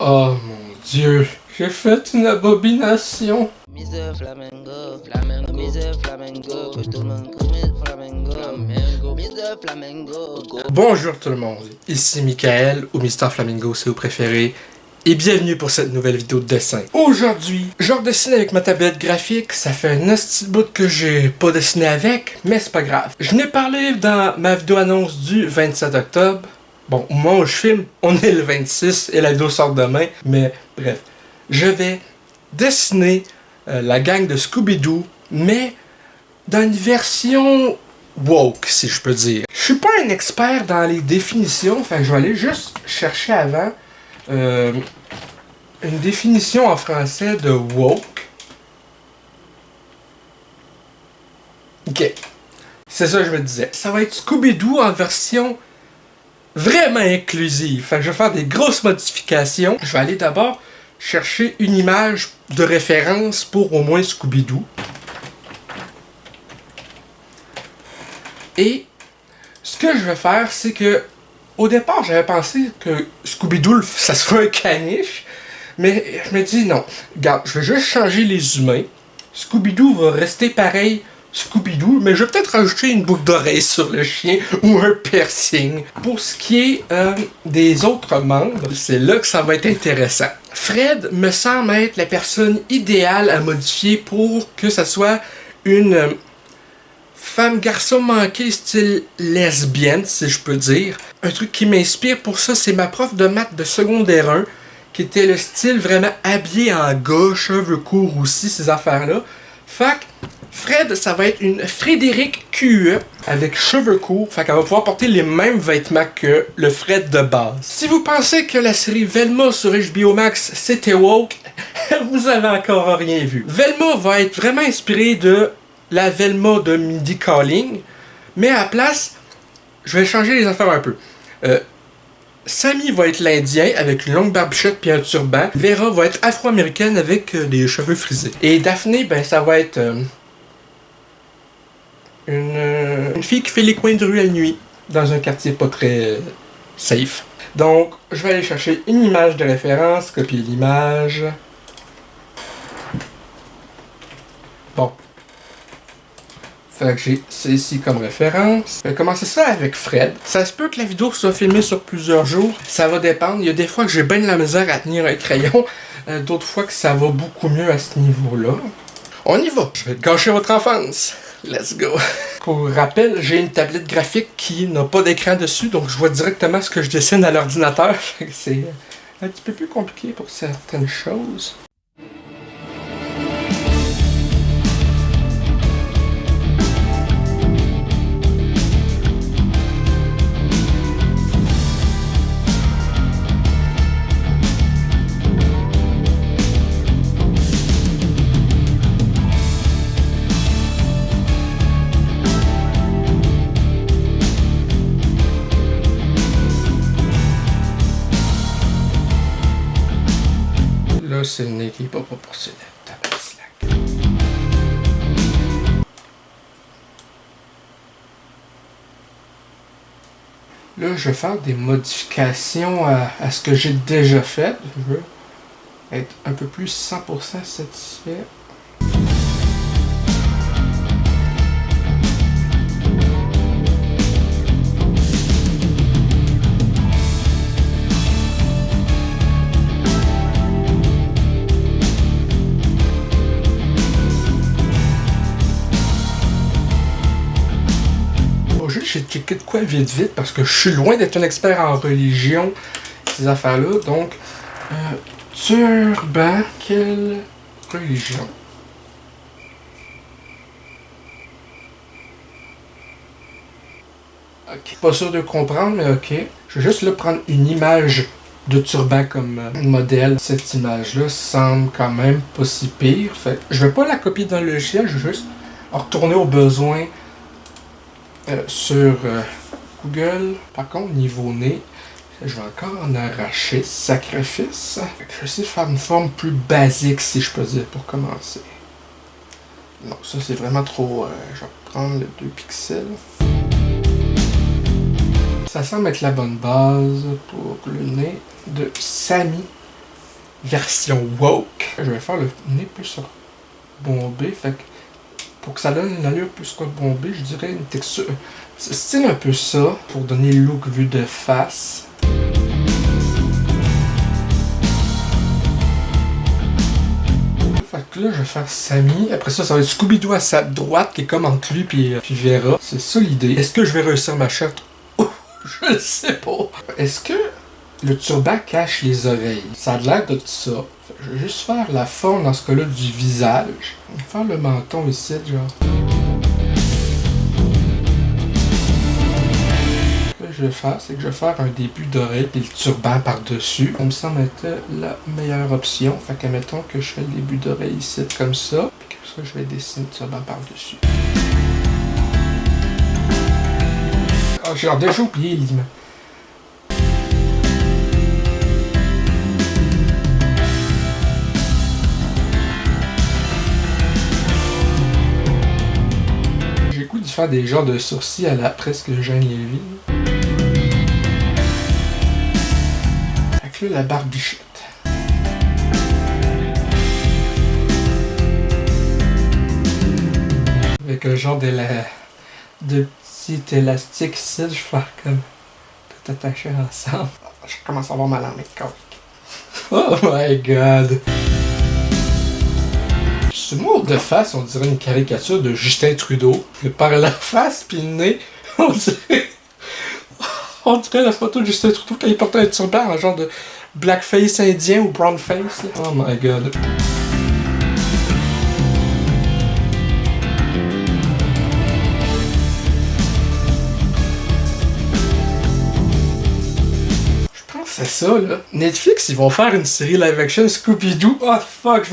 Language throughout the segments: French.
Oh mon Dieu, j'ai fait une abomination. Mr. Flamengo, Flamengo, Mr. Flamengo, que tout le monde connaît Flamengo, Flamengo, Mr. Flamengo. Bonjour tout le monde, ici Michael, ou Mr. Flamingo si vous préférez, et bienvenue pour cette nouvelle vidéo de dessin. Aujourd'hui, je redessine avec ma tablette graphique, ça fait un petit bout que j'ai pas dessiné avec, mais c'est pas grave. Je n'ai parlé dans ma vidéo annonce du 27 octobre. Bon, au moment où je filme, on est le 26 et la vidéo sort demain, mais bref. Je vais dessiner la gang de Scooby-Doo, mais dans une version woke, si je peux dire. Je suis pas un expert dans les définitions, enfin je vais aller juste chercher avant une définition en français de woke. Ok, c'est ça que je me disais. Ça va être Scooby-Doo en version vraiment inclusive. Fait que je vais faire des grosses modifications. Je vais aller d'abord chercher une image de référence pour au moins Scooby-Doo. Et ce que je vais faire, c'est que au départ, j'avais pensé que Scooby-Doo, ça serait un caniche. Mais je me dis non. Regarde, je vais juste changer les humains. Scooby-Doo va rester pareil. Scooby-Doo, mais je vais peut-être rajouter une boucle d'oreille sur le chien ou un piercing. Pour ce qui est des autres membres, c'est là que ça va être intéressant. Fred me semble être la personne idéale à modifier pour que ça soit une femme-garçon manqué style lesbienne, si je peux dire. Un truc qui m'inspire pour ça, c'est ma prof de maths de secondaire 1, qui était le style vraiment habillé en gars, cheveux courts aussi, ces affaires-là. Fait que Fred, ça va être une Frédéric QE avec cheveux courts, fait qu'elle va pouvoir porter les mêmes vêtements que le Fred de base. Si vous pensez que la série Velma sur HBO Max c'était woke, vous avez encore rien vu. Velma va être vraiment inspirée de la Velma de Mindy Kaling, mais à la place, je vais changer les affaires un peu. Sammy va être l'Indien avec une longue barbichette puis un turban. Vera va être afro-américaine avec des cheveux frisés. Et Daphné, ben ça va être une fille qui fait les coins de rue la nuit dans un quartier pas très safe. Donc, je vais aller chercher une image de référence, copier l'image. Bon. Fait que j'ai celle-ci comme référence. Je vais commencer ça avec Fred. Ça se peut que la vidéo soit filmée sur plusieurs jours. Ça va dépendre. Il y a des fois que j'ai bien de la misère à tenir un crayon. D'autres fois que ça va beaucoup mieux à ce niveau-là. On y va. Je vais gâcher votre enfance. Let's go. Pour rappel, j'ai une tablette graphique qui n'a pas d'écran dessus. Donc je vois directement ce que je dessine à l'ordinateur. C'est un petit peu plus compliqué pour certaines choses. Là, c'est le nez qui n'est pas proportionnel. Là, je vais faire des modifications à ce que j'ai déjà fait. Je veux être un peu plus 100% satisfait. J'ai checké de quoi vite parce que je suis loin d'être un expert en religion, ces affaires-là. Donc, turban, quelle religion? Ok. Pas sûr de comprendre, mais ok. Je vais juste là prendre une image de turban comme modèle. Cette image-là semble quand même pas si pire. Fait je vais pas la copier dans le logiciel, je vais juste retourner au besoin. Sur Google, par contre, niveau nez, je vais encore en arracher, sacrifice. Je vais essayer de faire une forme plus basique, si je peux dire, pour commencer. Non, ça c'est vraiment trop... je vais prendre le 2 pixels. Ça semble être la bonne base pour le nez de Sammy. version woke. Je vais faire le nez plus bombé, fait que pour que ça donne une allure plus bombée, je dirais une texture. C'est style un peu ça, pour donner le look vu de face. Fait que là, je vais faire Sammy. Après ça, ça va être Scooby-Doo à sa droite, qui est comme entre lui puis Vera. C'est ça l'idée. Est-ce que je vais réussir ma shirt? Je le sais pas. Est-ce que le turban cache les oreilles? Ça a l'air de tout ça. Je vais juste faire la forme, dans ce cas-là, du visage. Je vais faire le menton ici, genre. Ce que je vais faire, c'est que je vais faire un début d'oreille et le turban par-dessus. Ça me semble être la meilleure option. Fait que mettons que je fais le début d'oreille ici, comme ça. Puis comme ça, je vais dessiner le turban par-dessus. Ah, j'ai déjà oublié l'image. J'ai le goût de faire des genres de sourcils à la presque Jeanne Lévy. Fait que là, la barbichette. Avec un genre de petit élastique ici, je vais faire comme tout attaché ensemble. Je commence à avoir mal en mes côtes. Oh my god! Ce mot de face, on dirait une caricature de Justin Trudeau. Par la face pis le nez, on dirait la photo de Justin Trudeau quand il portait un turban, un genre de blackface indien ou brownface. Oh my god. C'est ça, là. Netflix, ils vont faire une série live-action Scooby-Doo. Oh, fuck.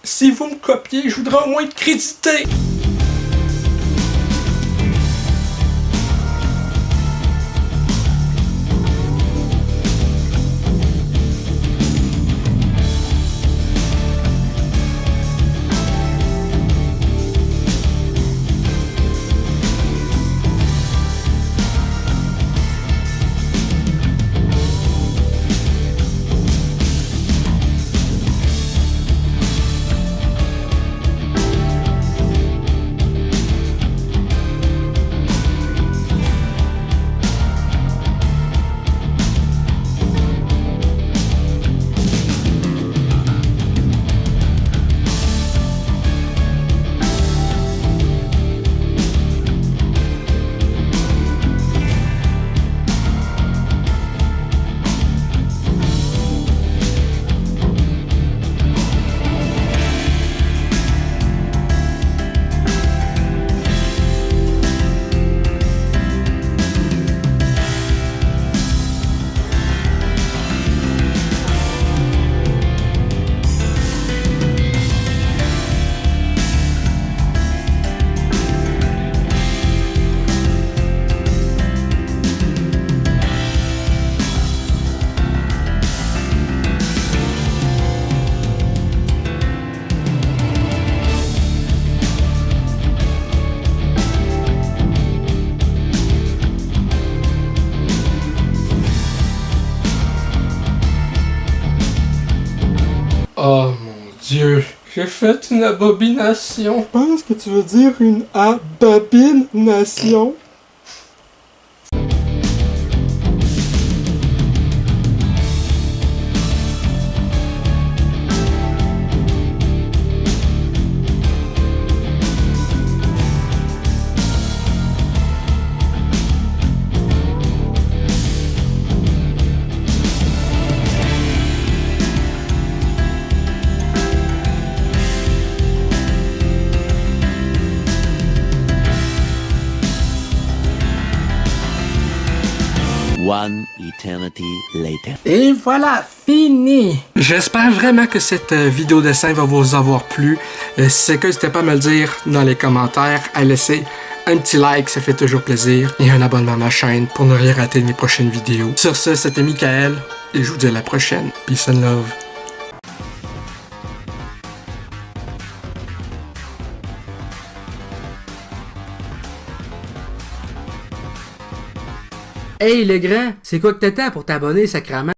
Si vous me copiez, je voudrais au moins être crédité. Oh mon Dieu, j'ai fait une abomination. Je pense que tu veux dire une abomination. One eternity later. Et voilà, fini! J'espère vraiment que cette vidéo dessin va vous avoir plu. Si c'est le cas, n'hésitez pas à me le dire dans les commentaires, à laisser un petit like, ça fait toujours plaisir, et un abonnement à ma chaîne pour ne rien rater de mes prochaines vidéos. Sur ce, c'était Michael, et je vous dis à la prochaine. Peace and love. Hey le grand, c'est quoi que t'attends pour t'abonner, sacrément?